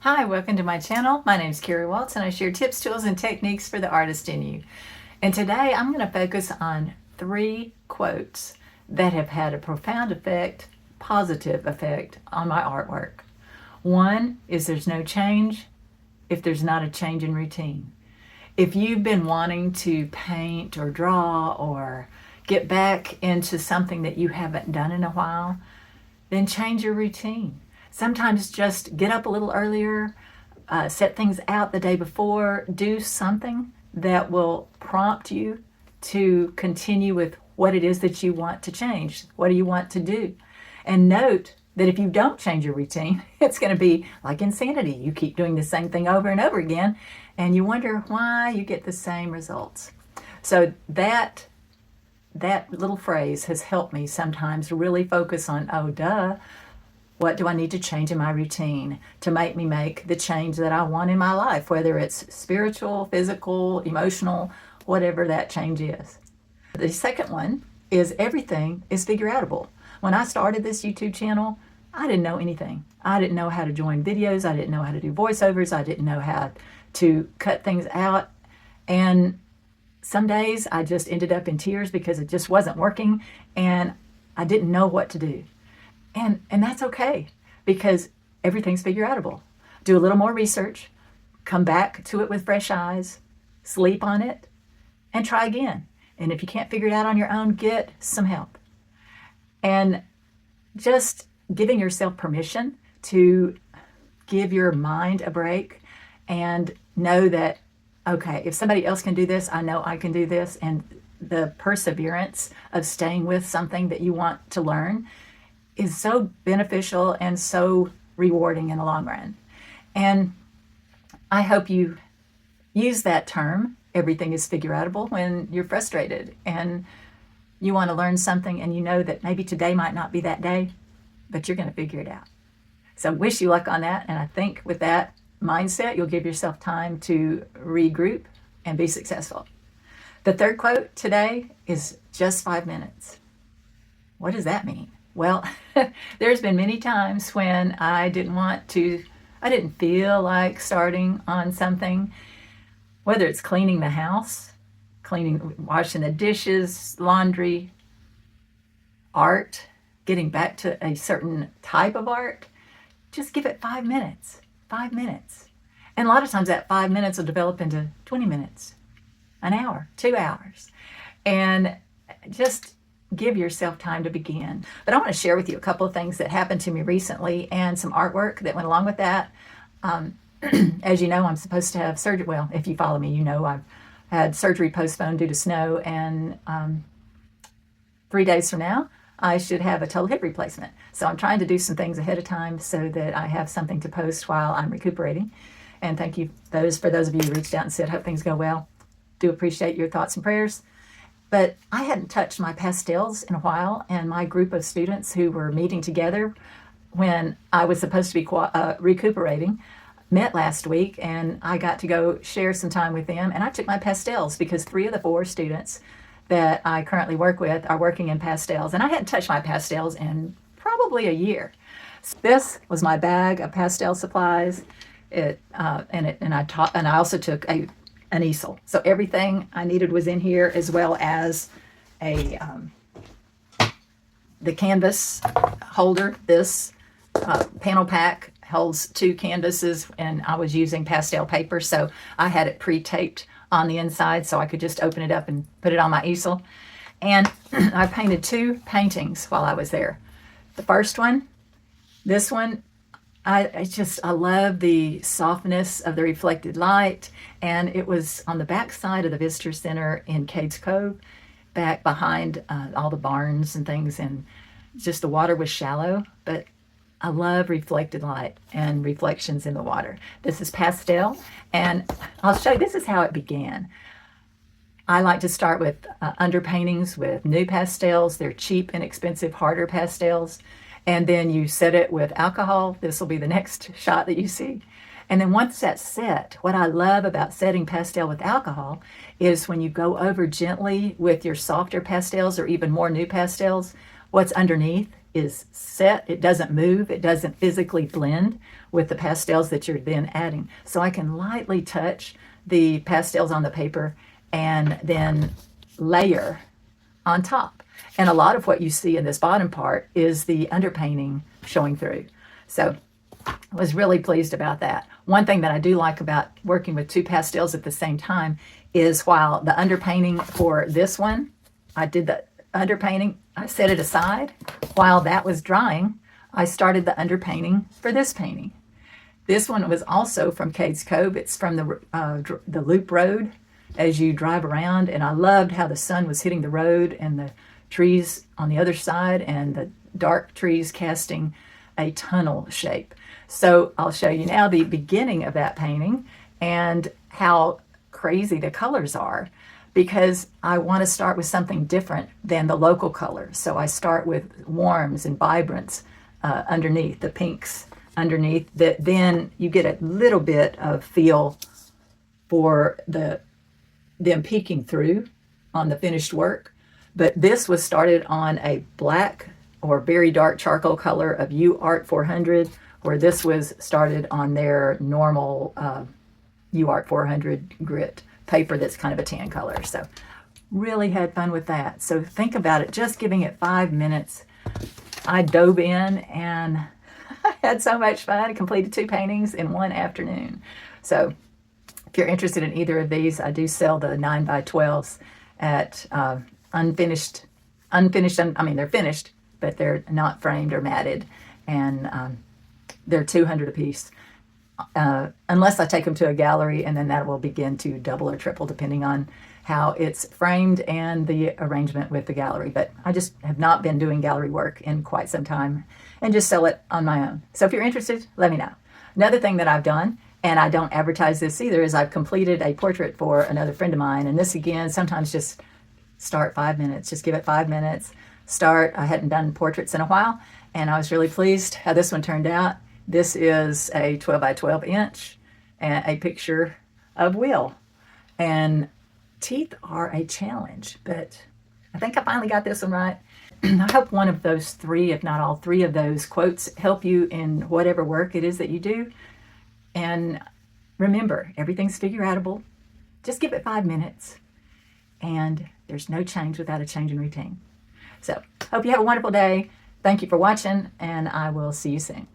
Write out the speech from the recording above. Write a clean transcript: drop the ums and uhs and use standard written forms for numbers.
Hi, welcome to my channel. My name is Kari Waltz and I share tips, tools, and techniques for the artist in you. And today I'm going to focus on 3 quotes that have had a profound effect, positive effect on my artwork. One is there's no change if there's not a change in routine. If you've been wanting to paint or draw or get back into something that you haven't done in a while, then change your routine. Sometimes just get up a little earlier, set things out the day before, do something that will prompt you to continue with what it is that you want to change. What do you want to do? And note that if you don't change your routine, it's going to be like insanity. You keep doing the same thing over and over again, and you wonder why you get the same results. So that little phrase has helped me sometimes really focus on, oh, duh, what do I need to change in my routine to make me make the change that I want in my life, whether it's spiritual, physical, emotional, whatever that change is. The second one is everything is figureoutable. When I started this YouTube channel, I didn't know anything. I didn't know how to join videos. I didn't know how to do voiceovers. I didn't know how to cut things out. And some days I just ended up in tears because it just wasn't working and I didn't know what to do. And that's okay, because everything's figureoutable. Do a little more research, come back to it with fresh eyes, sleep on it, and try again. And if you can't figure it out on your own, get some help. And just giving yourself permission to give your mind a break and know that, okay, if somebody else can do this, I know I can do this. And the perseverance of staying with something that you want to learn is so beneficial and so rewarding in the long run. And I hope you use that term, everything is figureoutable, when you're frustrated and you want to learn something and you know that maybe today might not be that day, but you're going to figure it out. So wish you luck on that. And I think with that mindset, you'll give yourself time to regroup and be successful. The third quote today is just 5 minutes. What does that mean? Well, there's been many times when I didn't feel like starting on something, whether it's cleaning the house, washing the dishes, laundry, art, getting back to a certain type of art. Just give it 5 minutes, 5 minutes. And a lot of times that 5 minutes will develop into 20 minutes, an hour, 2 hours. And just give yourself time to begin. But I want to share with you a couple of things that happened to me recently and some artwork that went along with that. As you know, I'm supposed to have surgery. Well, if you follow me, you know I've had surgery postponed due to snow, and 3 days from now, I should have a total hip replacement. So I'm trying to do some things ahead of time so that I have something to post while I'm recuperating. And thank you for those of you who reached out and said, hope things go well. Do appreciate your thoughts and prayers. But I hadn't touched my pastels in a while, and my group of students who were meeting together when I was supposed to be recuperating met last week, and I got to go share some time with them. And I took my pastels because 3 of the 4 students that I currently work with are working in pastels, and I hadn't touched my pastels in probably a year. So this was my bag of pastel supplies. I also took an easel. So everything I needed was in here, as well as the canvas holder. This panel pack holds 2 canvases, and I was using pastel paper, so I had it pre-taped on the inside so I could just open it up and put it on my easel. And I painted 2 paintings while I was there. The first one, this one, I love the softness of the reflected light, and it was on the back side of the Visitor Center in Cades Cove, back behind all the barns and things, and just the water was shallow, but I love reflected light and reflections in the water. This is pastel, and I'll show you, this is how it began. I like to start with underpaintings with new pastels. They're cheap, inexpensive, harder pastels. And then you set it with alcohol. This will be the next shot that you see. And then once that's set, what I love about setting pastel with alcohol is when you go over gently with your softer pastels or even more new pastels, what's underneath is set. It doesn't move. It doesn't physically blend with the pastels that you're then adding. So I can lightly touch the pastels on the paper and then layer on top. And a lot of what you see in this bottom part is the underpainting showing through. So I was really pleased about that. One thing that I do like about working with two pastels at the same time is while the underpainting for this one, I did the underpainting, I set it aside. While that was drying, I started the underpainting for this painting. This one was also from Cades Cove. It's from the Loop Road as you drive around, and I loved how the sun was hitting the road and the trees on the other side and the dark trees casting a tunnel shape. So I'll show you now the beginning of that painting and how crazy the colors are, because I want to start with something different than the local colors. So I start with warms and vibrants underneath, the pinks underneath, that then you get a little bit of feel for them peeking through on the finished work. But this was started on a black or very dark charcoal color of UArt 400, where this was started on their normal UArt 400 grit paper that's kind of a tan color. So really had fun with that. So think about it, just giving it 5 minutes. I dove in and I had so much fun. I completed 2 paintings in one afternoon. So if you're interested in either of these, I do sell the 9x12s at unfinished. I mean, they're finished, but they're not framed or matted, and they're $200 a piece. Unless I take them to a gallery, and then that will begin to double or triple depending on how it's framed and the arrangement with the gallery. But I just have not been doing gallery work in quite some time and just sell it on my own. So if you're interested, let me know. Another thing that I've done, and I don't advertise this either, is I've completed a portrait for another friend of mine. And this, again, sometimes just start 5 minutes. Just give it 5 minutes. Start. I hadn't done portraits in a while, and I was really pleased how this one turned out. This is a 12 by 12 inch and a picture of Will. And teeth are a challenge, but I think I finally got this one right. I hope one of those 3, if not all 3 of those quotes, help you in whatever work it is that you do. And remember, everything's figureoutable. Just give it 5 minutes, and there's no change without a change in routine. So, hope you have a wonderful day. Thank you for watching, and I will see you soon.